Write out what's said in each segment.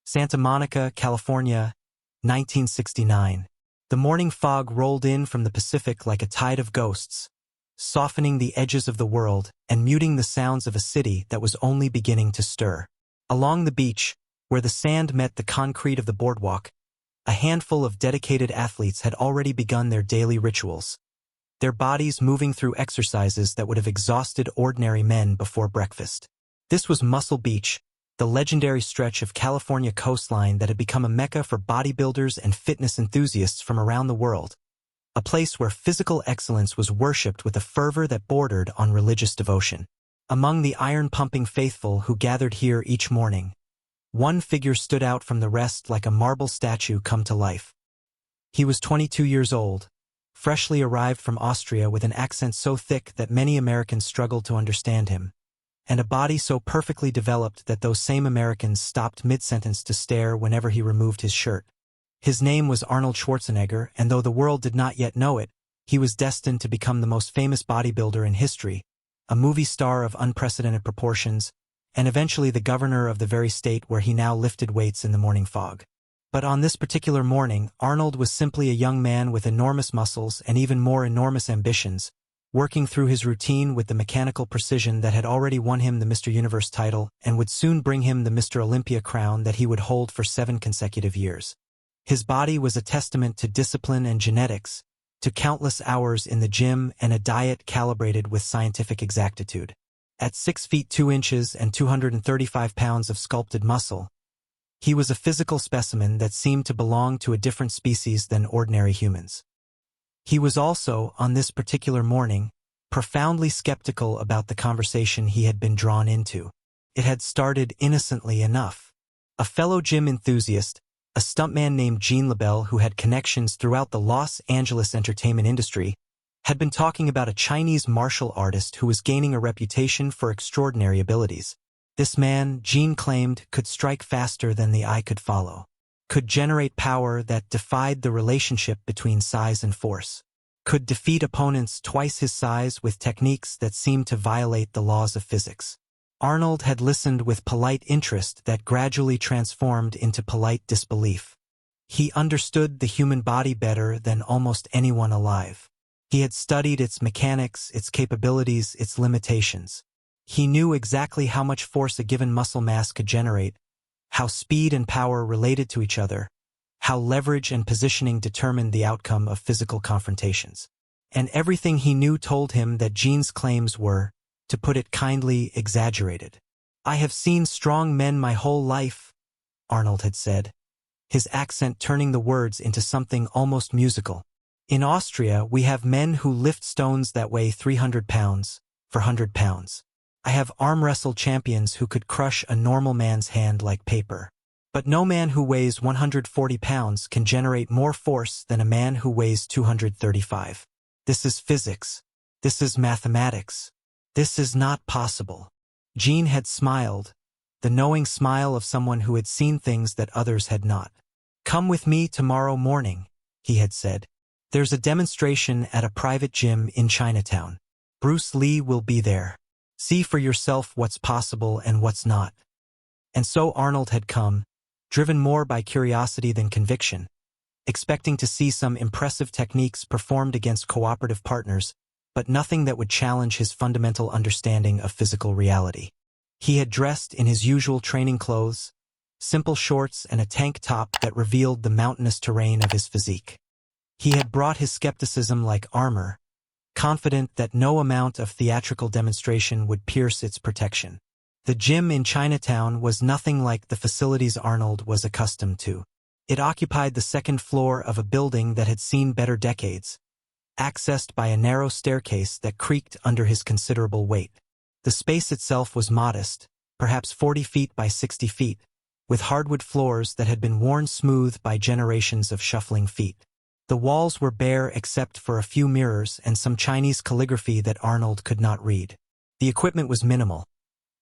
Santa Monica, California, 1969. The morning fog rolled in from the Pacific like a tide of ghosts, softening the edges of the world and muting the sounds of a city that was only beginning to stir. Along the beach, where the sand met the concrete of the boardwalk, a handful of dedicated athletes had already begun their daily rituals, their bodies moving through exercises that would have exhausted ordinary men before breakfast. This was Muscle Beach, the legendary stretch of California coastline that had become a mecca for bodybuilders and fitness enthusiasts from around the world, a place where physical excellence was worshipped with a fervor that bordered on religious devotion. Among the iron-pumping faithful who gathered here each morning, one figure stood out from the rest like a marble statue come to life. He was 22 years old, freshly arrived from Austria with an accent so thick that many Americans struggled to understand him, and a body so perfectly developed that those same Americans stopped mid-sentence to stare whenever he removed his shirt. His name was Arnold Schwarzenegger, and though the world did not yet know it, he was destined to become the most famous bodybuilder in history, a movie star of unprecedented proportions, and eventually the governor of the very state where he now lifted weights in the morning fog. But on this particular morning, Arnold was simply a young man with enormous muscles and even more enormous ambitions, working through his routine with the mechanical precision that had already won him the Mr. Universe title and would soon bring him the Mr. Olympia crown that he would hold for 7 consecutive years. His body was a testament to discipline and genetics, to countless hours in the gym and a diet calibrated with scientific exactitude. At 6 feet 2 inches and 235 pounds of sculpted muscle, he was a physical specimen that seemed to belong to a different species than ordinary humans. He was also, on this particular morning, profoundly skeptical about the conversation he had been drawn into. It had started innocently enough. A fellow gym enthusiast, a stuntman named Gene LaBelle who had connections throughout the Los Angeles entertainment industry, had been talking about a Chinese martial artist who was gaining a reputation for extraordinary abilities. This man, Gene claimed, could strike faster than the eye could follow, could generate power that defied the relationship between size and force, could defeat opponents twice his size with techniques that seemed to violate the laws of physics. Arnold had listened with polite interest that gradually transformed into polite disbelief. He understood the human body better than almost anyone alive. He had studied its mechanics, its capabilities, its limitations. He knew exactly how much force a given muscle mass could generate, how speed and power related to each other, how leverage and positioning determined the outcome of physical confrontations. And everything he knew told him that Gene's claims were, to put it kindly, exaggerated. "I have seen strong men my whole life," Arnold had said, his accent turning the words into something almost musical. "In Austria, we have men who lift stones that weigh 300 pounds, for 100 pounds. I have arm wrestle champions who could crush a normal man's hand like paper. But no man who weighs 140 pounds can generate more force than a man who weighs 235. This is physics. This is mathematics. This is not possible." Gene had smiled, the knowing smile of someone who had seen things that others had not. "Come with me tomorrow morning," he had said. "There's a demonstration at a private gym in Chinatown. Bruce Lee will be there. See for yourself what's possible and what's not." And so Arnold had come, driven more by curiosity than conviction, expecting to see some impressive techniques performed against cooperative partners, but nothing that would challenge his fundamental understanding of physical reality. He had dressed in his usual training clothes, simple shorts and a tank top that revealed the mountainous terrain of his physique. He had brought his skepticism like armor, confident that no amount of theatrical demonstration would pierce its protection. The gym in Chinatown was nothing like the facilities Arnold was accustomed to. It occupied the second floor of a building that had seen better decades, accessed by a narrow staircase that creaked under his considerable weight. The space itself was modest, perhaps 40 feet by 60 feet, with hardwood floors that had been worn smooth by generations of shuffling feet. The walls were bare except for a few mirrors and some Chinese calligraphy that Arnold could not read. The equipment was minimal.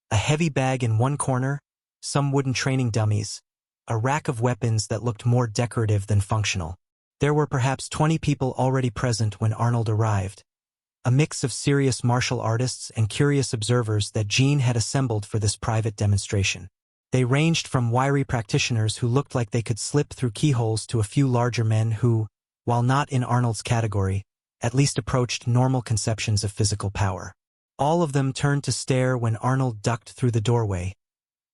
A heavy bag in one corner, some wooden training dummies, a rack of weapons that looked more decorative than functional. There were perhaps 20 people already present when Arnold arrived, a mix of serious martial artists and curious observers that Gene had assembled for this private demonstration. They ranged from wiry practitioners who looked like they could slip through keyholes to a few larger men who, while not in Arnold's category, at least approached normal conceptions of physical power. All of them turned to stare when Arnold ducked through the doorway,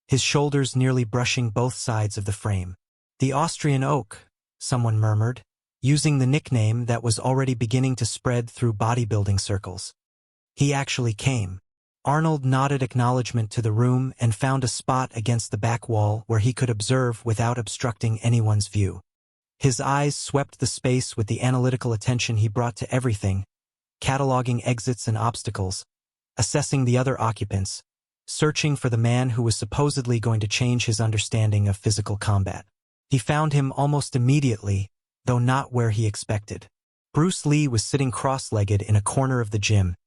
his shoulders nearly brushing both sides of the frame. "The Austrian oak," someone murmured, using the nickname that was already beginning to spread through bodybuilding circles. "He actually came." Arnold nodded acknowledgement to the room and found a spot against the back wall where he could observe without obstructing anyone's view. His eyes swept the space with the analytical attention he brought to everything, cataloging exits and obstacles, assessing the other occupants, searching for the man who was supposedly going to change his understanding of physical combat. He found him almost immediately, though not where he expected. Bruce Lee was sitting cross-legged in a corner of the gym,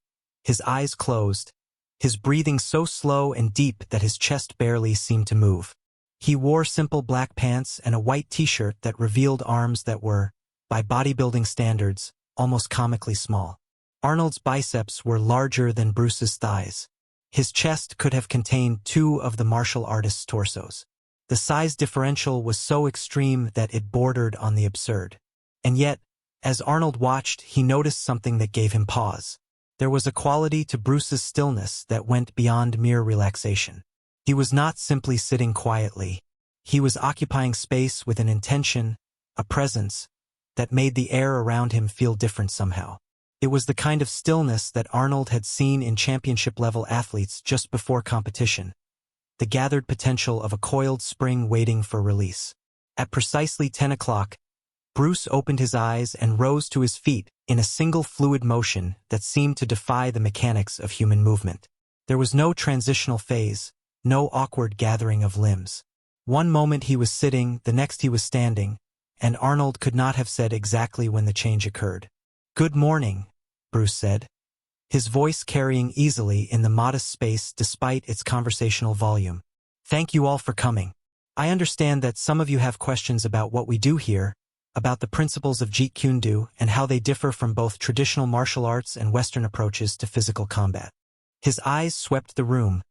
his eyes closed, his breathing so slow and deep that his chest barely seemed to move. He wore simple black pants and a white t-shirt that revealed arms that were, by bodybuilding standards, almost comically small. Arnold's biceps were larger than Bruce's thighs. His chest could have contained two of the martial artist's torsos. The size differential was so extreme that it bordered on the absurd. And yet, as Arnold watched, he noticed something that gave him pause. There was a quality to Bruce's stillness that went beyond mere relaxation. He was not simply sitting quietly. He was occupying space with an intention, a presence, that made the air around him feel different somehow. It was the kind of stillness that Arnold had seen in championship-level athletes just before competition, the gathered potential of a coiled spring waiting for release. At precisely 10 o'clock, Bruce opened his eyes and rose to his feet in a single fluid motion that seemed to defy the mechanics of human movement. There was no transitional phase, no awkward gathering of limbs. One moment he was sitting, the next he was standing, and Arnold could not have said exactly when the change occurred. "Good morning," Bruce said, his voice carrying easily in the modest space despite its conversational volume. "Thank you all for coming. I understand that some of you have questions about what we do here, about the principles of Jeet Kune Do and how they differ from both traditional martial arts and Western approaches to physical combat." His eyes swept the room,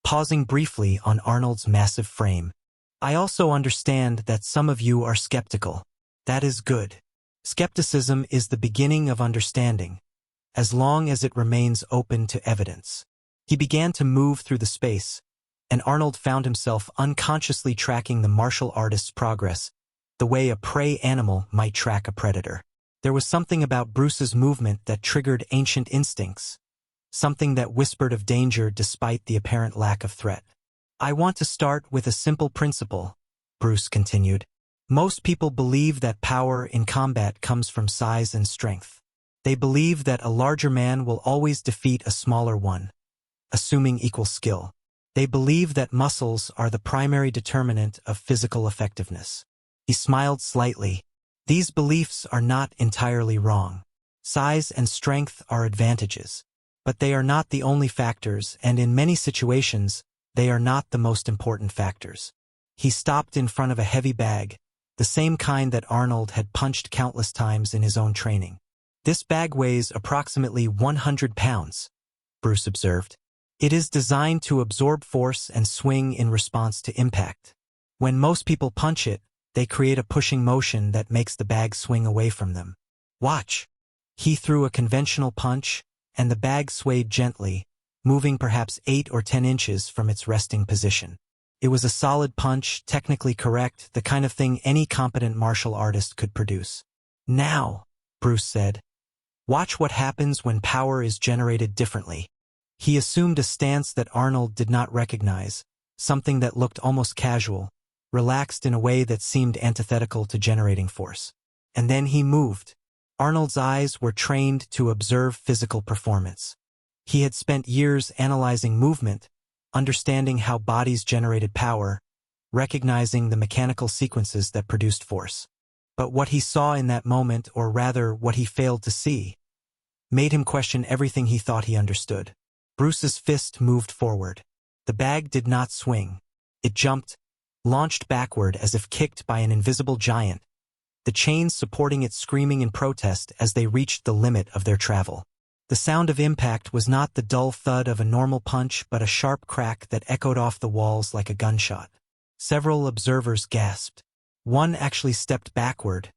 pausing briefly on Arnold's massive frame. "I also understand that some of you are skeptical. That is good. Skepticism is the beginning of understanding, as long as it remains open to evidence." He began to move through the space, and Arnold found himself unconsciously tracking the martial artist's progress, the way a prey animal might track a predator. There was something about Bruce's movement that triggered ancient instincts, something that whispered of danger despite the apparent lack of threat. "I want to start with a simple principle," Bruce continued. "Most people believe that power in combat comes from size and strength. They believe that a larger man will always defeat a smaller one, assuming equal skill. They believe that muscles are the primary determinant of physical effectiveness." He smiled slightly. "These beliefs are not entirely wrong. Size and strength are advantages. But they are not the only factors, and in many situations, they are not the most important factors." He stopped in front of a heavy bag, the same kind that Arnold had punched countless times in his own training. "This bag weighs approximately 100 pounds, Bruce observed. "It is designed to absorb force and swing in response to impact. When most people punch it, they create a pushing motion that makes the bag swing away from them. Watch." He threw a conventional punch, and the bag swayed gently, moving perhaps 8 or 10 inches from its resting position. It was a solid punch, technically correct, the kind of thing any competent martial artist could produce. "Now," Bruce said, "watch what happens when power is generated differently." He assumed a stance that Arnold did not recognize, something that looked almost casual, relaxed in a way that seemed antithetical to generating force. And then he moved. Arnold's eyes were trained to observe physical performance. He had spent years analyzing movement, understanding how bodies generated power, recognizing the mechanical sequences that produced force. But what he saw in that moment, or rather what he failed to see, made him question everything he thought he understood. Bruce's fist moved forward. The bag did not swing. It jumped, launched backward as if kicked by an invisible giant, the chains supporting it screaming in protest as they reached the limit of their travel. The sound of impact was not the dull thud of a normal punch but a sharp crack that echoed off the walls like a gunshot. Several observers gasped. One actually stepped backward,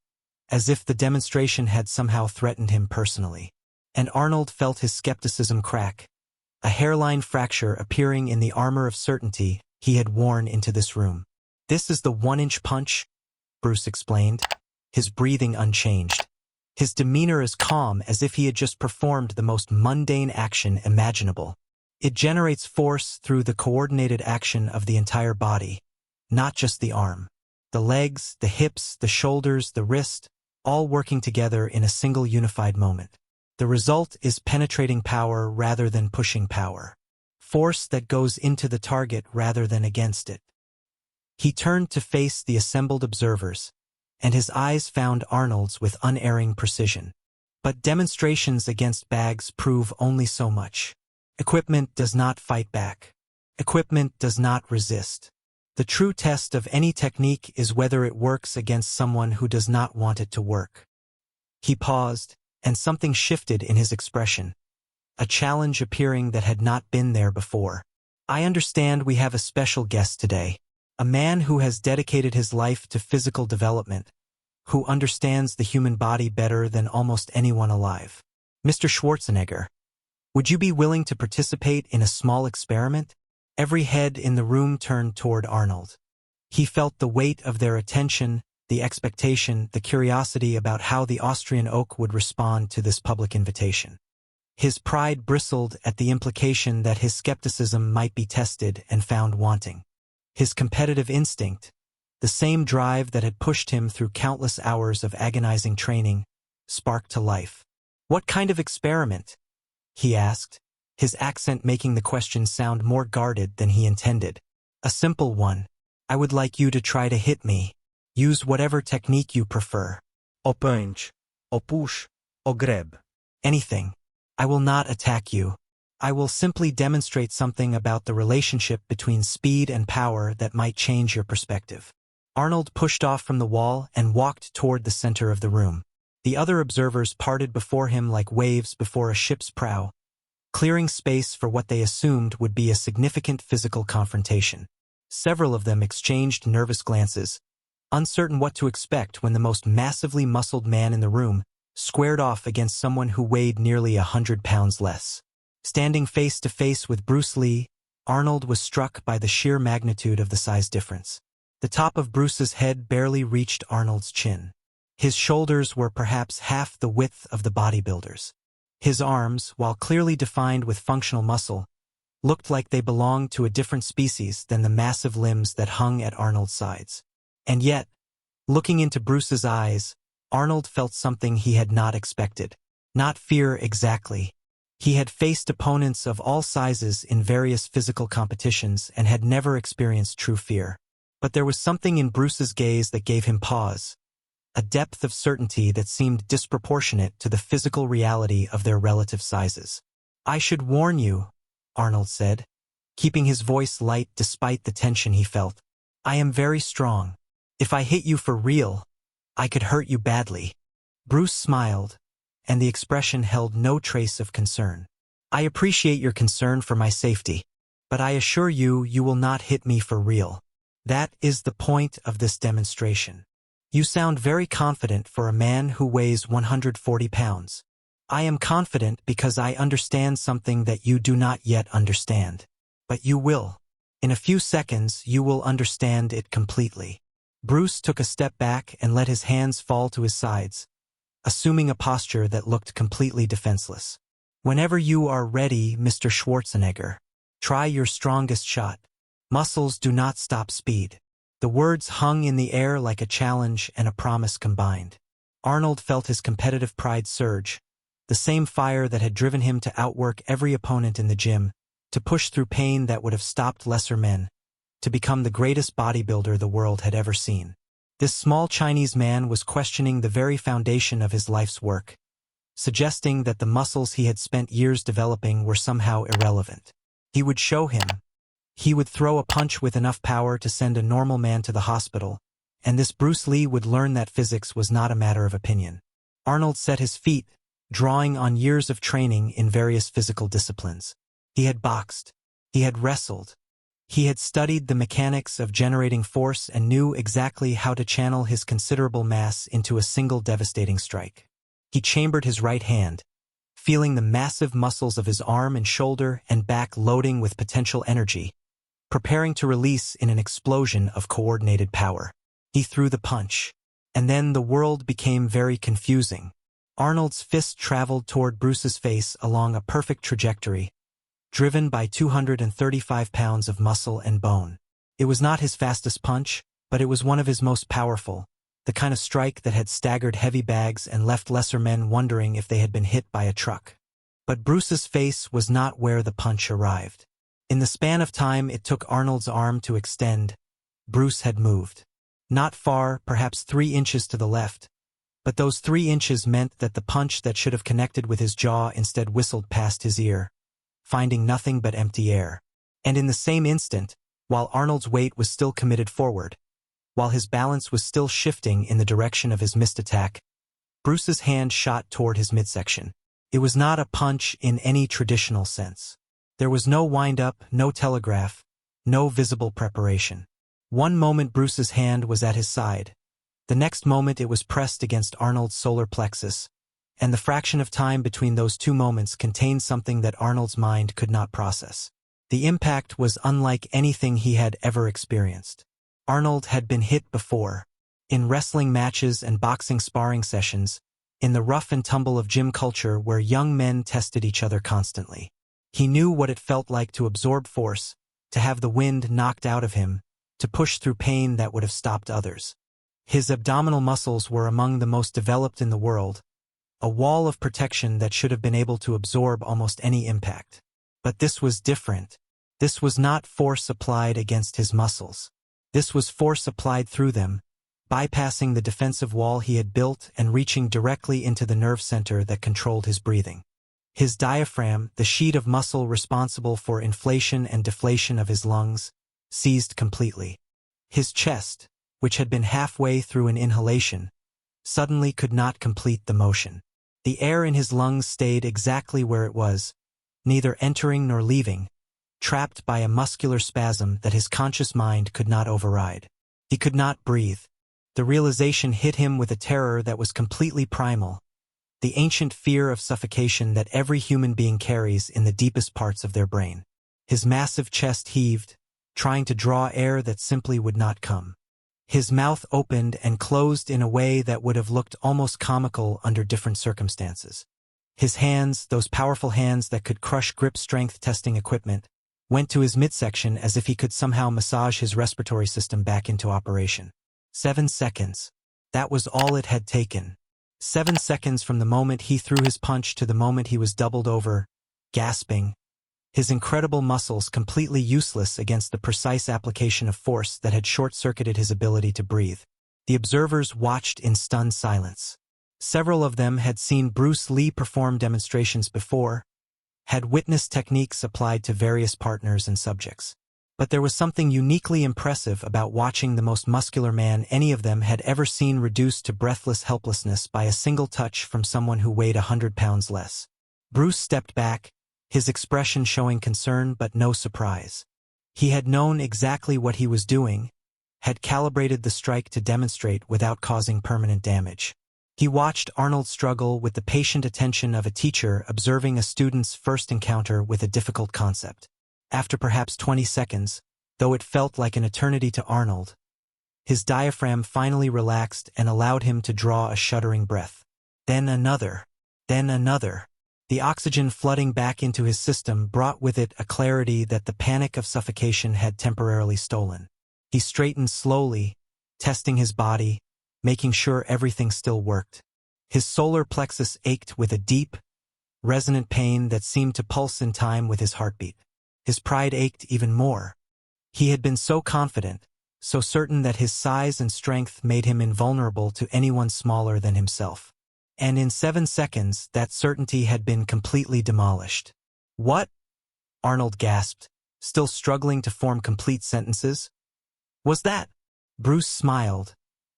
as if the demonstration had somehow threatened him personally. And Arnold felt his skepticism crack, a hairline fracture appearing in the armor of certainty he had worn into this room. "This is the 1-inch punch," Bruce explained, his breathing unchanged, his demeanor as calm as if he had just performed the most mundane action imaginable. "It generates force through the coordinated action of the entire body, not just the arm. The legs, the hips, the shoulders, the wrist, all working together in a single unified moment. The result is penetrating power rather than pushing power. Force that goes into the target rather than against it." He turned to face the assembled observers, and his eyes found Arnold's with unerring precision. But demonstrations against bags prove only so much. Equipment does not fight back. Equipment does not resist. The true test of any technique is whether it works against someone who does not want it to work. He paused, and something shifted in his expression, a challenge appearing that had not been there before. "I understand we have a special guest today, a man who has dedicated his life to physical development, who understands the human body better than almost anyone alive. Mr. Schwarzenegger, would you be willing to participate in a small experiment?" Every head in the room turned toward Arnold. He felt the weight of their attention, the expectation, the curiosity about how the Austrian oak would respond to this public invitation. His pride bristled at the implication that his skepticism might be tested and found wanting. His competitive instinct, the same drive that had pushed him through countless hours of agonizing training, sparked to life. "What kind of experiment?" he asked, his accent making the question sound more guarded than he intended. "A simple one. I would like you to try to hit me. Use whatever technique you prefer. O punch, o push, o grab. Anything. I will not attack you. I will simply demonstrate something about the relationship between speed and power that might change your perspective." Arnold pushed off from the wall and walked toward the center of the room. The other observers parted before him like waves before a ship's prow, clearing space for what they assumed would be a significant physical confrontation. Several of them exchanged nervous glances, uncertain what to expect when the most massively muscled man in the room squared off against someone who weighed nearly 100 pounds less. Standing face to face with Bruce Lee, Arnold was struck by the sheer magnitude of the size difference. The top of Bruce's head barely reached Arnold's chin. His shoulders were perhaps half the width of the bodybuilder's. His arms, while clearly defined with functional muscle, looked like they belonged to a different species than the massive limbs that hung at Arnold's sides. And yet, looking into Bruce's eyes, Arnold felt something he had not expected. Not fear exactly. He had faced opponents of all sizes in various physical competitions and had never experienced true fear. But there was something in Bruce's gaze that gave him pause, a depth of certainty that seemed disproportionate to the physical reality of their relative sizes. "I should warn you," Arnold said, keeping his voice light despite the tension he felt. "I am very strong. If I hit you for real, I could hurt you badly." Bruce smiled, and the expression held no trace of concern. "I appreciate your concern for my safety, but I assure you, you will not hit me for real. That is the point of this demonstration. You sound very confident for a man who weighs 140 pounds. I am confident because I understand something that you do not yet understand. But you will. In a few seconds, you will understand it completely." Bruce took a step back and let his hands fall to his sides, assuming a posture that looked completely defenseless. "Whenever you are ready, Mr. Schwarzenegger, try your strongest shot. Muscles do not stop speed." The words hung in the air like a challenge and a promise combined. Arnold felt his competitive pride surge, the same fire that had driven him to outwork every opponent in the gym, to push through pain that would have stopped lesser men, to become the greatest bodybuilder the world had ever seen. This small Chinese man was questioning the very foundation of his life's work, suggesting that the muscles he had spent years developing were somehow irrelevant. He would show him. He would throw a punch with enough power to send a normal man to the hospital, and this Bruce Lee would learn that physics was not a matter of opinion. Arnold set his feet, drawing on years of training in various physical disciplines. He had boxed. He had wrestled. He had studied the mechanics of generating force and knew exactly how to channel his considerable mass into a single devastating strike. He chambered his right hand, feeling the massive muscles of his arm and shoulder and back loading with potential energy, preparing to release in an explosion of coordinated power. He threw the punch. And then the world became very confusing. Arnold's fist traveled toward Bruce's face along a perfect trajectory, driven by 235 pounds of muscle and bone. It was not his fastest punch, but it was one of his most powerful, the kind of strike that had staggered heavy bags and left lesser men wondering if they had been hit by a truck. But Bruce's face was not where the punch arrived. In the span of time it took Arnold's arm to extend, Bruce had moved. Not far, perhaps 3 inches to the left, but those 3 inches meant that the punch that should have connected with his jaw instead whistled past his ear, finding nothing but empty air. And in the same instant, while Arnold's weight was still committed forward, while his balance was still shifting in the direction of his missed attack, Bruce's hand shot toward his midsection. It was not a punch in any traditional sense. There was no wind-up, no telegraph, no visible preparation. One moment Bruce's hand was at his side. The next moment it was pressed against Arnold's solar plexus, and the fraction of time between those 2 moments contained something that Arnold's mind could not process. The impact was unlike anything he had ever experienced. Arnold had been hit before, in wrestling matches and boxing sparring sessions, in the rough and tumble of gym culture where young men tested each other constantly. He knew what it felt like to absorb force, to have the wind knocked out of him, to push through pain that would have stopped others. His abdominal muscles were among the most developed in the world, a wall of protection that should have been able to absorb almost any impact. But this was different. This was not force applied against his muscles. This was force applied through them, bypassing the defensive wall he had built and reaching directly into the nerve center that controlled his breathing. His diaphragm, the sheet of muscle responsible for inflation and deflation of his lungs, seized completely. His chest, which had been halfway through an inhalation, suddenly could not complete the motion. The air in his lungs stayed exactly where it was, neither entering nor leaving, trapped by a muscular spasm that his conscious mind could not override. He could not breathe. The realization hit him with a terror that was completely primal, the ancient fear of suffocation that every human being carries in the deepest parts of their brain. His massive chest heaved, trying to draw air that simply would not come. His mouth opened and closed in a way that would have looked almost comical under different circumstances. His hands, those powerful hands that could crush grip strength testing equipment, went to his midsection as if he could somehow massage his respiratory system back into operation. 7 seconds. That was all it had taken. 7 seconds from the moment he threw his punch to the moment he was doubled over, gasping, his incredible muscles completely useless against the precise application of force that had short-circuited his ability to breathe. The observers watched in stunned silence. Several of them had seen Bruce Lee perform demonstrations before, had witnessed techniques applied to various partners and subjects. But there was something uniquely impressive about watching the most muscular man any of them had ever seen reduced to breathless helplessness by a single touch from someone who weighed 100 pounds less. Bruce stepped back, his expression showing concern but no surprise. He had known exactly what he was doing, had calibrated the strike to demonstrate without causing permanent damage. He watched Arnold struggle with the patient attention of a teacher observing a student's first encounter with a difficult concept. After perhaps 20 seconds, though it felt like an eternity to Arnold, his diaphragm finally relaxed and allowed him to draw a shuddering breath. Then another. Then another. The oxygen flooding back into his system brought with it a clarity that the panic of suffocation had temporarily stolen. He straightened slowly, testing his body, making sure everything still worked. His solar plexus ached with a deep, resonant pain that seemed to pulse in time with his heartbeat. His pride ached even more. He had been so confident, so certain that his size and strength made him invulnerable to anyone smaller than himself. And in 7 seconds, that certainty had been completely demolished. "What?" Arnold gasped, still struggling to form complete sentences. "Was that?" Bruce smiled,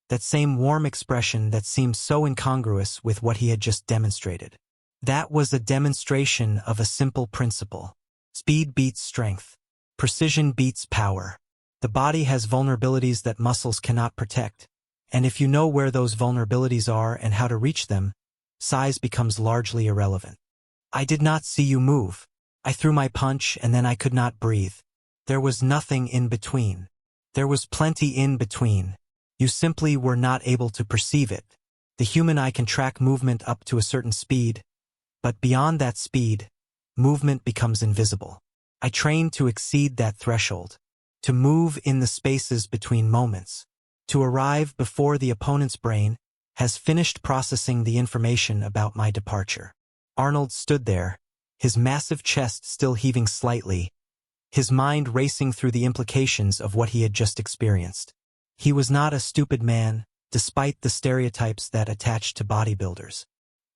that same warm expression that seemed so incongruous with what he had just demonstrated. "That was a demonstration of a simple principle. Speed beats strength. Precision beats power. The body has vulnerabilities that muscles cannot protect. And if you know where those vulnerabilities are and how to reach them, size becomes largely irrelevant. I did not see you move. I threw my punch and then I could not breathe. There was nothing in between. There was plenty in between. You simply were not able to perceive it. The human eye can track movement up to a certain speed, but beyond that speed, movement becomes invisible. I trained to exceed that threshold, to move in the spaces between moments, to arrive before the opponent's brain has finished processing the information about my departure. Arnold stood there, his massive chest still heaving slightly, his mind racing through the implications of what he had just experienced. He was not a stupid man, despite the stereotypes that attached to bodybuilders.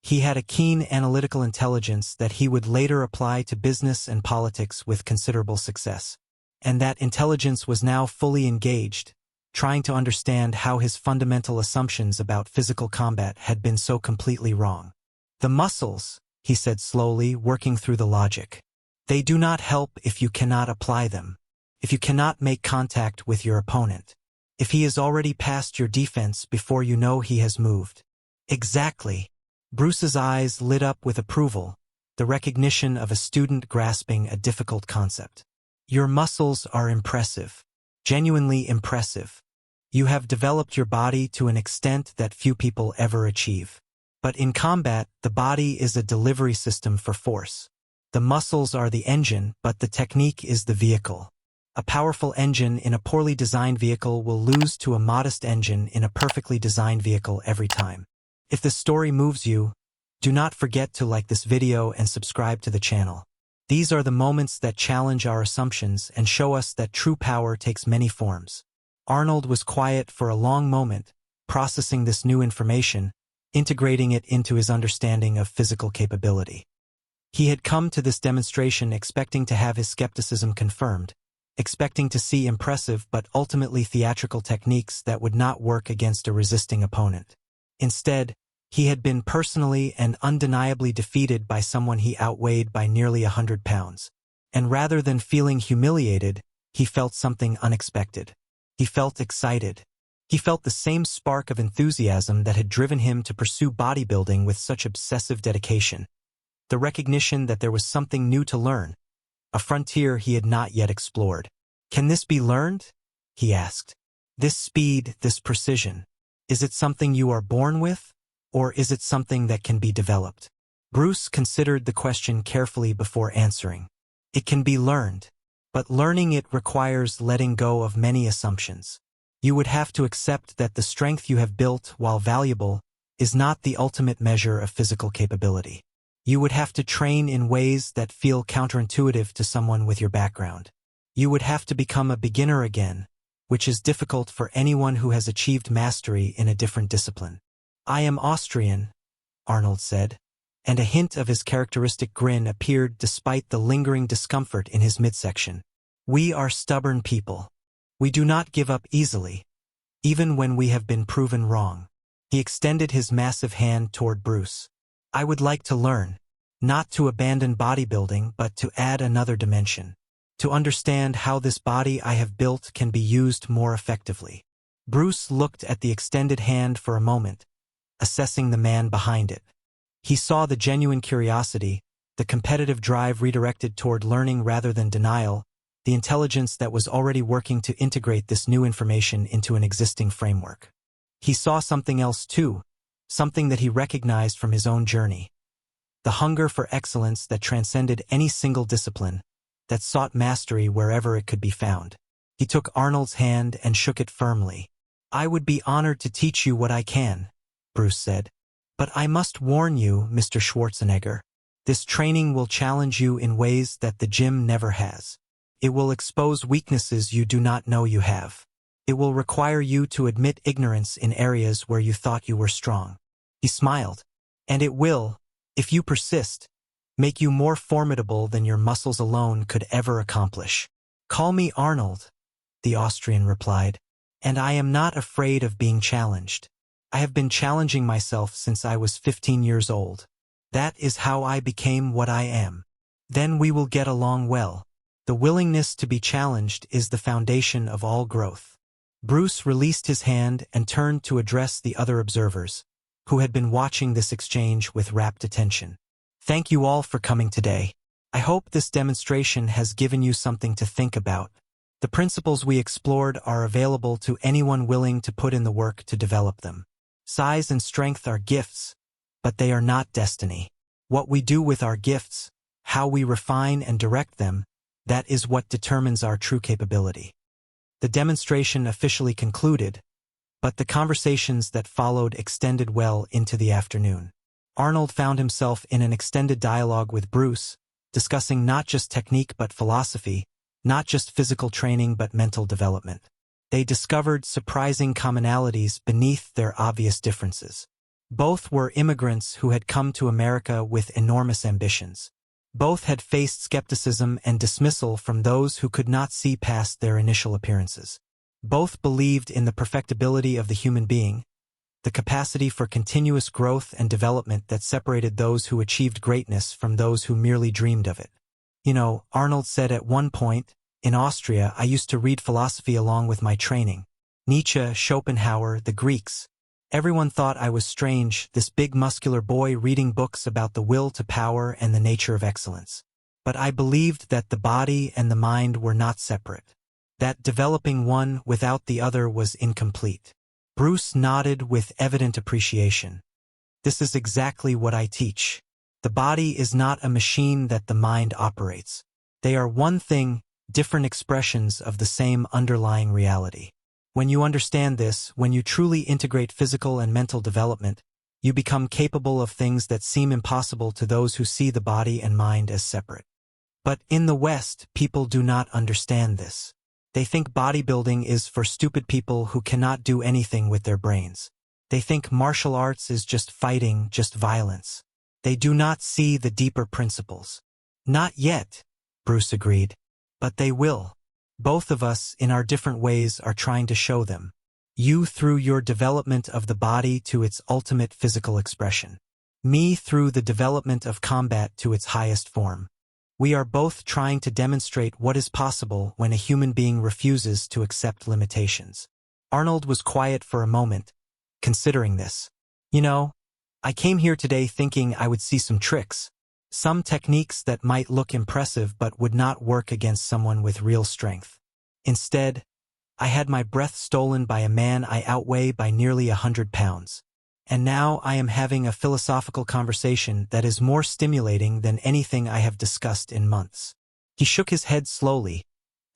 He had a keen analytical intelligence that he would later apply to business and politics with considerable success. And that intelligence was now fully engaged, trying to understand how his fundamental assumptions about physical combat had been so completely wrong. The muscles, he said slowly, working through the logic. They do not help if you cannot apply them, if you cannot make contact with your opponent, if he is already past your defense before you know he has moved. Exactly. Bruce's eyes lit up with approval, the recognition of a student grasping a difficult concept. Your muscles are impressive, genuinely impressive. You have developed your body to an extent that few people ever achieve. But in combat, the body is a delivery system for force. The muscles are the engine, but the technique is the vehicle. A powerful engine in a poorly designed vehicle will lose to a modest engine in a perfectly designed vehicle every time. If the story moves you, do not forget to like this video and subscribe to the channel. These are the moments that challenge our assumptions and show us that true power takes many forms. Arnold was quiet for a long moment, processing this new information, integrating it into his understanding of physical capability. He had come to this demonstration expecting to have his skepticism confirmed, expecting to see impressive but ultimately theatrical techniques that would not work against a resisting opponent. Instead, he had been personally and undeniably defeated by someone he outweighed by nearly 100 pounds. And rather than feeling humiliated, he felt something unexpected. He felt excited. He felt the same spark of enthusiasm that had driven him to pursue bodybuilding with such obsessive dedication. The recognition that there was something new to learn, a frontier he had not yet explored. Can this be learned? He asked. This speed, this precision. Is it something you are born with, or is it something that can be developed? Bruce considered the question carefully before answering. It can be learned, but learning it requires letting go of many assumptions. You would have to accept that the strength you have built, while valuable, is not the ultimate measure of physical capability. You would have to train in ways that feel counterintuitive to someone with your background. You would have to become a beginner again, which is difficult for anyone who has achieved mastery in a different discipline. I am Austrian, Arnold said, and a hint of his characteristic grin appeared despite the lingering discomfort in his midsection. We are stubborn people. We do not give up easily, even when we have been proven wrong. He extended his massive hand toward Bruce. I would like to learn, not to abandon bodybuilding but to add another dimension. To understand how this body I have built can be used more effectively. Bruce looked at the extended hand for a moment, assessing the man behind it. He saw the genuine curiosity, the competitive drive redirected toward learning rather than denial, the intelligence that was already working to integrate this new information into an existing framework. He saw something else too, something that he recognized from his own journey. The hunger for excellence that transcended any single discipline, that sought mastery wherever it could be found. He took Arnold's hand and shook it firmly. I would be honored to teach you what I can, Bruce said. But I must warn you, Mr. Schwarzenegger, this training will challenge you in ways that the gym never has. It will expose weaknesses you do not know you have. It will require you to admit ignorance in areas where you thought you were strong. He smiled. And it will, if you persist, make you more formidable than your muscles alone could ever accomplish. Call me Arnold, the Austrian replied, and I am not afraid of being challenged. I have been challenging myself since I was 15 years old. That is how I became what I am. Then we will get along well. The willingness to be challenged is the foundation of all growth. Bruce released his hand and turned to address the other observers, who had been watching this exchange with rapt attention. Thank you all for coming today. I hope this demonstration has given you something to think about. The principles we explored are available to anyone willing to put in the work to develop them. Size and strength are gifts, but they are not destiny. What we do with our gifts, how we refine and direct them, that is what determines our true capability. The demonstration officially concluded, but the conversations that followed extended well into the afternoon. Arnold found himself in an extended dialogue with Bruce, discussing not just technique but philosophy, not just physical training but mental development. They discovered surprising commonalities beneath their obvious differences. Both were immigrants who had come to America with enormous ambitions. Both had faced skepticism and dismissal from those who could not see past their initial appearances. Both believed in the perfectibility of the human being, the capacity for continuous growth and development that separated those who achieved greatness from those who merely dreamed of it. You know, Arnold said at one point, in Austria I used to read philosophy along with my training. Nietzsche, Schopenhauer, the Greeks. Everyone thought I was strange, this big muscular boy reading books about the will to power and the nature of excellence. But I believed that the body and the mind were not separate. That developing one without the other was incomplete. Bruce nodded with evident appreciation. This is exactly what I teach. The body is not a machine that the mind operates. They are one thing, different expressions of the same underlying reality. When you understand this, when you truly integrate physical and mental development, you become capable of things that seem impossible to those who see the body and mind as separate. But in the West, people do not understand this. They think bodybuilding is for stupid people who cannot do anything with their brains. They think martial arts is just fighting, just violence. They do not see the deeper principles. Not yet, Bruce agreed. But they will. Both of us, in our different ways, are trying to show them. You through your development of the body to its ultimate physical expression. Me through the development of combat to its highest form. We are both trying to demonstrate what is possible when a human being refuses to accept limitations. Arnold was quiet for a moment, considering this. You know, I came here today thinking I would see some tricks. Some techniques that might look impressive but would not work against someone with real strength. Instead, I had my breath stolen by a man I outweigh by nearly 100 pounds. And now I am having a philosophical conversation that is more stimulating than anything I have discussed in months. He shook his head slowly,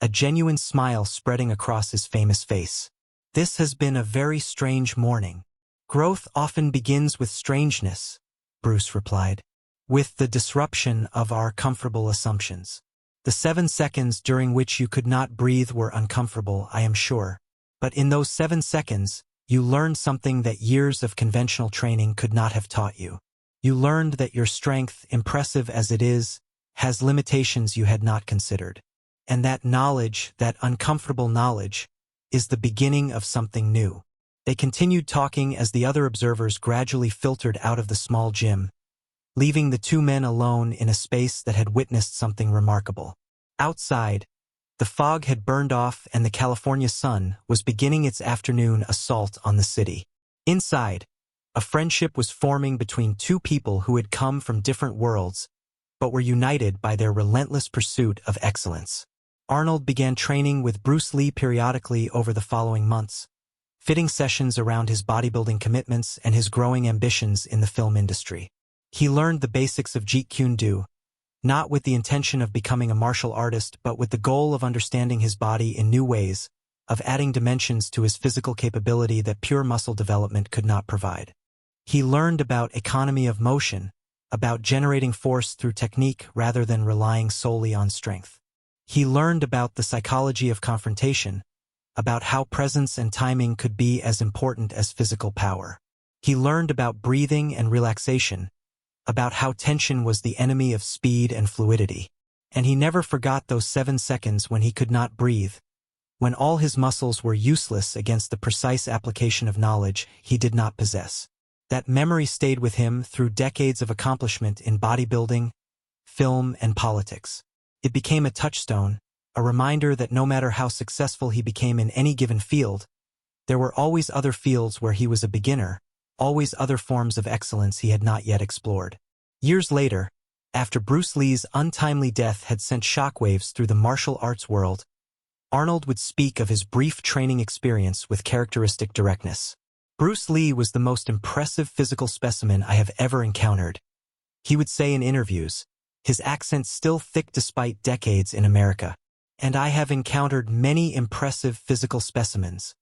a genuine smile spreading across his famous face. This has been a very strange morning. Growth often begins with strangeness, Bruce replied. With the disruption of our comfortable assumptions. The 7 seconds during which you could not breathe were uncomfortable, I am sure. But in those 7 seconds, you learned something that years of conventional training could not have taught you. You learned that your strength, impressive as it is, has limitations you had not considered. And that knowledge, that uncomfortable knowledge, is the beginning of something new. They continued talking as the other observers gradually filtered out of the small gym, leaving the two men alone in a space that had witnessed something remarkable. Outside, the fog had burned off and the California sun was beginning its afternoon assault on the city. Inside, a friendship was forming between two people who had come from different worlds, but were united by their relentless pursuit of excellence. Arnold began training with Bruce Lee periodically over the following months, fitting sessions around his bodybuilding commitments and his growing ambitions in the film industry. He learned the basics of Jeet Kune Do, not with the intention of becoming a martial artist, but with the goal of understanding his body in new ways, of adding dimensions to his physical capability that pure muscle development could not provide. He learned about economy of motion, about generating force through technique rather than relying solely on strength. He learned about the psychology of confrontation, about how presence and timing could be as important as physical power. He learned about breathing and relaxation, about how tension was the enemy of speed and fluidity. And he never forgot those 7 seconds when he could not breathe, when all his muscles were useless against the precise application of knowledge he did not possess. That memory stayed with him through decades of accomplishment in bodybuilding, film, and politics. It became a touchstone, a reminder that no matter how successful he became in any given field, there were always other fields where he was a beginner, always other forms of excellence he had not yet explored. Years later, after Bruce Lee's untimely death had sent shockwaves through the martial arts world, Arnold would speak of his brief training experience with characteristic directness. Bruce Lee was the most impressive physical specimen I have ever encountered. He would say in interviews, his accent still thick despite decades in America. And I have encountered many impressive physical specimens,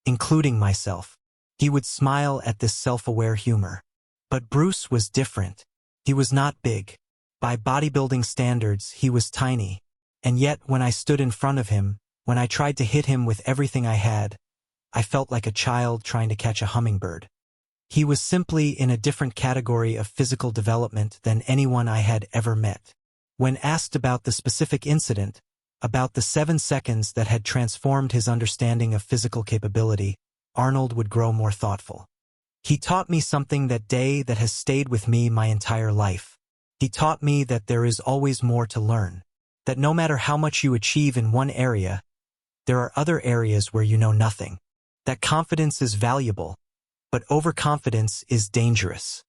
including myself. He would smile at this self-aware humor. But Bruce was different. He was not big. By bodybuilding standards, he was tiny. And yet, when I stood in front of him, when I tried to hit him with everything I had, I felt like a child trying to catch a hummingbird. He was simply in a different category of physical development than anyone I had ever met. When asked about the specific incident, about the 7 seconds that had transformed his understanding of physical capability, Arnold would grow more thoughtful. He taught me something that day that has stayed with me my entire life. He taught me that there is always more to learn, that no matter how much you achieve in one area, there are other areas where you know nothing, that confidence is valuable, but overconfidence is dangerous.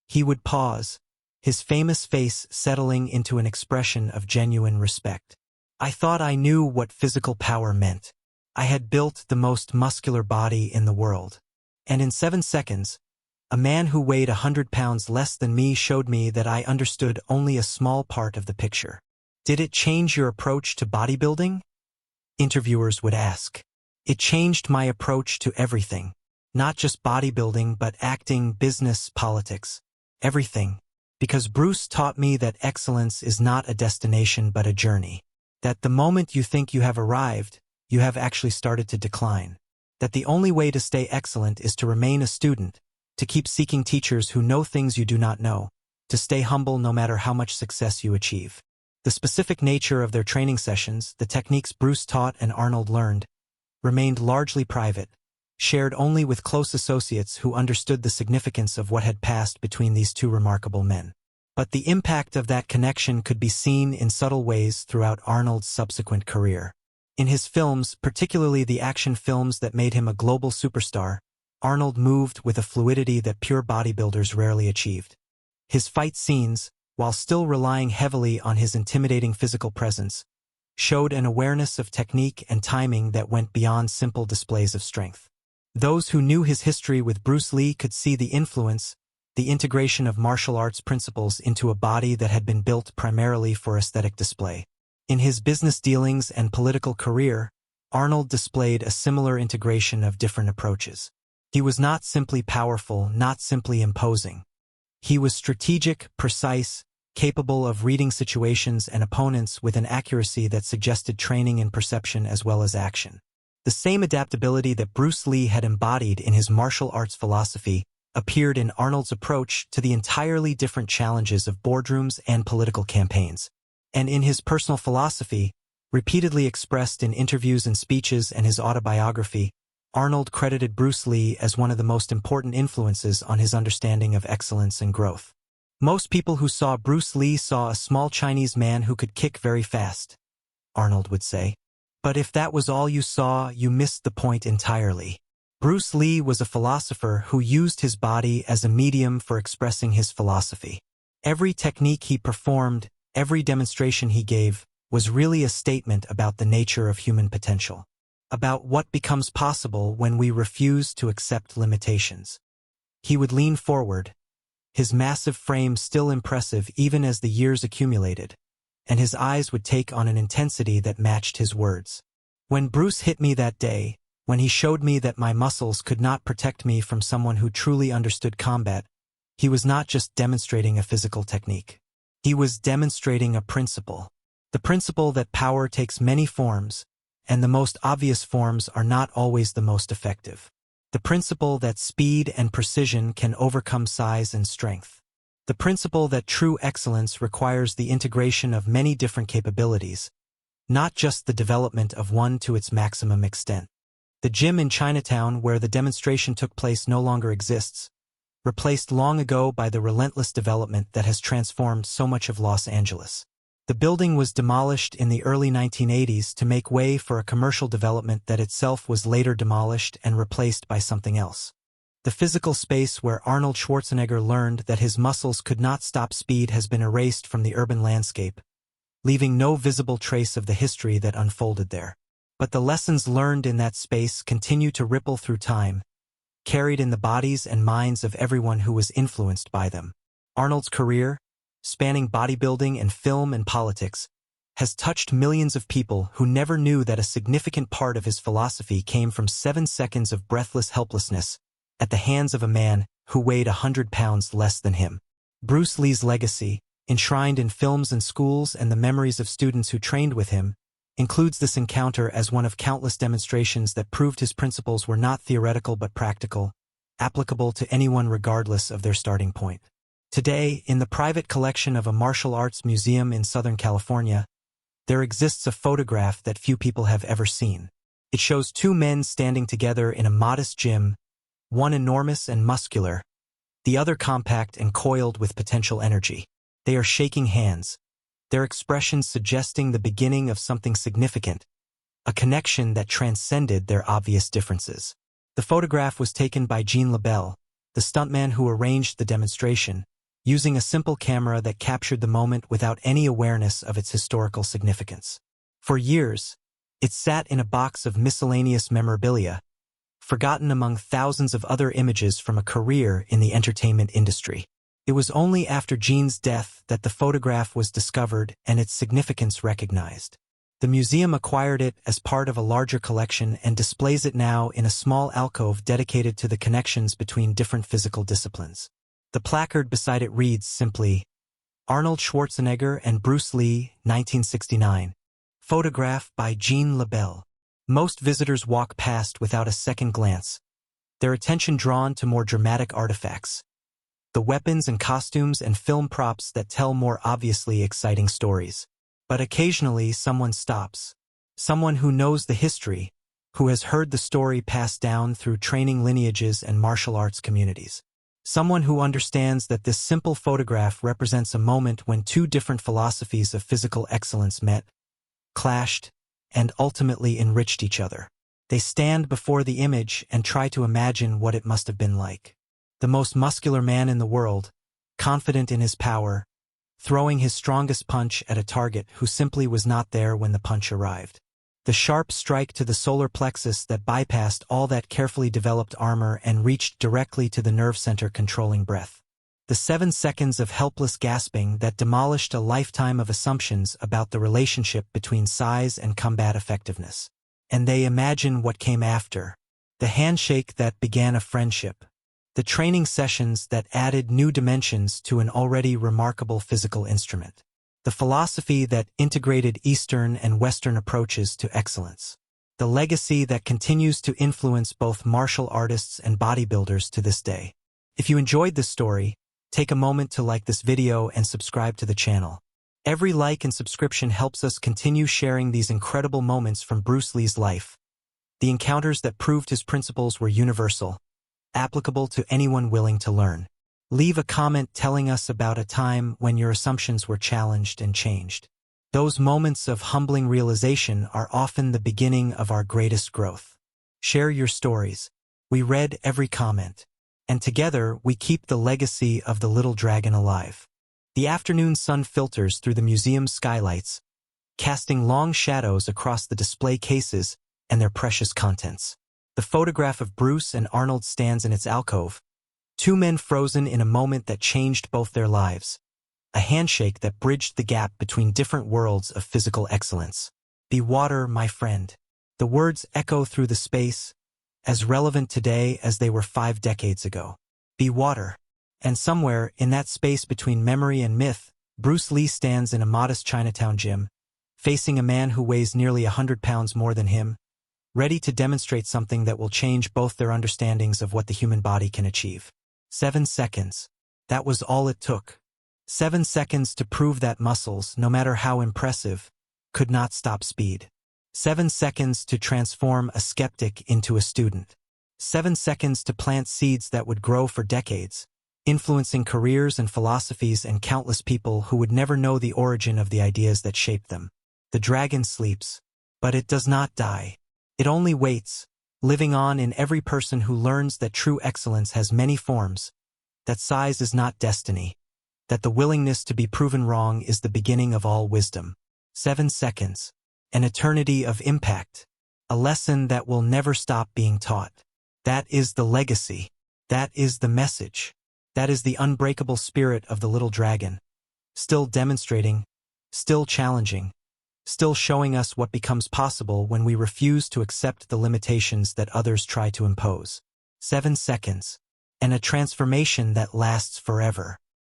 He would pause, his famous face settling into an expression of genuine respect. I thought I knew what physical power meant. I had built the most muscular body in the world. And in 7 seconds, a man who weighed 100 pounds less than me showed me that I understood only a small part of the picture. Did it change your approach to bodybuilding? Interviewers would ask. It changed my approach to everything. Not just bodybuilding, but acting, business, politics. Everything. Because Bruce taught me that excellence is not a destination but a journey. That the moment you think you have arrived, you have actually started to decline. That the only way to stay excellent is to remain a student, to keep seeking teachers who know things you do not know, to stay humble no matter how much success you achieve. The specific nature of their training sessions, the techniques Bruce taught and Arnold learned, remained largely private, shared only with close associates who understood the significance of what had passed between these two remarkable men. But the impact of that connection could be seen in subtle ways throughout Arnold's subsequent career. In his films, particularly the action films that made him a global superstar, Arnold moved with a fluidity that pure bodybuilders rarely achieved. His fight scenes, while still relying heavily on his intimidating physical presence, showed an awareness of technique and timing that went beyond simple displays of strength. Those who knew his history with Bruce Lee could see the influence, the integration of martial arts principles into a body that had been built primarily for aesthetic display. In his business dealings and political career, Arnold displayed a similar integration of different approaches. He was not simply powerful, not simply imposing. He was strategic, precise, capable of reading situations and opponents with an accuracy that suggested training in perception as well as action. The same adaptability that Bruce Lee had embodied in his martial arts philosophy appeared in Arnold's approach to the entirely different challenges of boardrooms and political campaigns. And in his personal philosophy, repeatedly expressed in interviews and speeches and his autobiography, Arnold credited Bruce Lee as one of the most important influences on his understanding of excellence and growth. Most people who saw Bruce Lee saw a small Chinese man who could kick very fast, Arnold would say. But if that was all you saw, you missed the point entirely. Bruce Lee was a philosopher who used his body as a medium for expressing his philosophy. Every technique he performed, every demonstration he gave, was really a statement about the nature of human potential, about what becomes possible when we refuse to accept limitations. He would lean forward, his massive frame still impressive even as the years accumulated, and his eyes would take on an intensity that matched his words. When Bruce hit me that day, when he showed me that my muscles could not protect me from someone who truly understood combat, he was not just demonstrating a physical technique. He was demonstrating a principle. The principle that power takes many forms, and the most obvious forms are not always the most effective. The principle that speed and precision can overcome size and strength. The principle that true excellence requires the integration of many different capabilities, not just the development of one to its maximum extent. The gym in Chinatown where the demonstration took place no longer exists, replaced long ago by the relentless development that has transformed so much of Los Angeles. The building was demolished in the early 1980s to make way for a commercial development that itself was later demolished and replaced by something else. The physical space where Arnold Schwarzenegger learned that his muscles could not stop speed has been erased from the urban landscape, leaving no visible trace of the history that unfolded there. But the lessons learned in that space continue to ripple through time, carried in the bodies and minds of everyone who was influenced by them. Arnold's career, spanning bodybuilding and film and politics, has touched millions of people who never knew that a significant part of his philosophy came from 7 seconds of breathless helplessness at the hands of a man who weighed 100 pounds less than him. Bruce Lee's legacy, enshrined in films and schools and the memories of students who trained with him, includes this encounter as one of countless demonstrations that proved his principles were not theoretical but practical, applicable to anyone regardless of their starting point. Today, in the private collection of a martial arts museum in Southern California, there exists a photograph that few people have ever seen. It shows two men standing together in a modest gym, one enormous and muscular, the other compact and coiled with potential energy. They are shaking hands, their expressions suggesting the beginning of something significant, a connection that transcended their obvious differences. The photograph was taken by Jean Labelle, the stuntman who arranged the demonstration, using a simple camera that captured the moment without any awareness of its historical significance. For years, it sat in a box of miscellaneous memorabilia, forgotten among thousands of other images from a career in the entertainment industry. It was only after Jean's death that the photograph was discovered and its significance recognized. The museum acquired it as part of a larger collection and displays it now in a small alcove dedicated to the connections between different physical disciplines. The placard beside it reads simply, Arnold Schwarzenegger and Bruce Lee, 1969. Photograph by Jean Labelle. Most visitors walk past without a second glance, their attention drawn to more dramatic artifacts, the weapons and costumes and film props that tell more obviously exciting stories. But occasionally someone stops. Someone who knows the history, who has heard the story passed down through training lineages and martial arts communities. Someone who understands that this simple photograph represents a moment when two different philosophies of physical excellence met, clashed, and ultimately enriched each other. They stand before the image and try to imagine what it must have been like. The most muscular man in the world, confident in his power, throwing his strongest punch at a target who simply was not there when the punch arrived. The sharp strike to the solar plexus that bypassed all that carefully developed armor and reached directly to the nerve center controlling breath. The 7 seconds of helpless gasping that demolished a lifetime of assumptions about the relationship between size and combat effectiveness. And they imagine what came after. The handshake that began a friendship. The training sessions that added new dimensions to an already remarkable physical instrument. The philosophy that integrated Eastern and Western approaches to excellence. The legacy that continues to influence both martial artists and bodybuilders to this day. If you enjoyed this story, take a moment to like this video and subscribe to the channel. Every like and subscription helps us continue sharing these incredible moments from Bruce Lee's life. The encounters that proved his principles were universal, applicable to anyone willing to learn. Leave a comment telling us about a time when your assumptions were challenged and changed. Those moments of humbling realization are often the beginning of our greatest growth. Share your stories. We read every comment. And together we keep the legacy of the little dragon alive. The afternoon sun filters through the museum's skylights, casting long shadows across the display cases and their precious contents. The photograph of Bruce and Arnold stands in its alcove, two men frozen in a moment that changed both their lives, a handshake that bridged the gap between different worlds of physical excellence. Be water, my friend. The words echo through the space, as relevant today as they were 5 decades ago. Be water. And somewhere, in that space between memory and myth, Bruce Lee stands in a modest Chinatown gym, facing a man who weighs nearly 100 pounds more than him, ready to demonstrate something that will change both their understandings of what the human body can achieve. 7 seconds. That was all it took. 7 seconds to prove that muscles, no matter how impressive, could not stop speed. 7 seconds to transform a skeptic into a student. 7 seconds to plant seeds that would grow for decades, influencing careers and philosophies and countless people who would never know the origin of the ideas that shaped them. The dragon sleeps, but it does not die. It only waits, living on in every person who learns that true excellence has many forms, that size is not destiny, that the willingness to be proven wrong is the beginning of all wisdom. 7 seconds. An eternity of impact. A lesson that will never stop being taught. That is the legacy. That is the message. That is the unbreakable spirit of the little dragon. Still demonstrating, still challenging, still showing us what becomes possible when we refuse to accept the limitations that others try to impose. 7 seconds. And a transformation that lasts forever.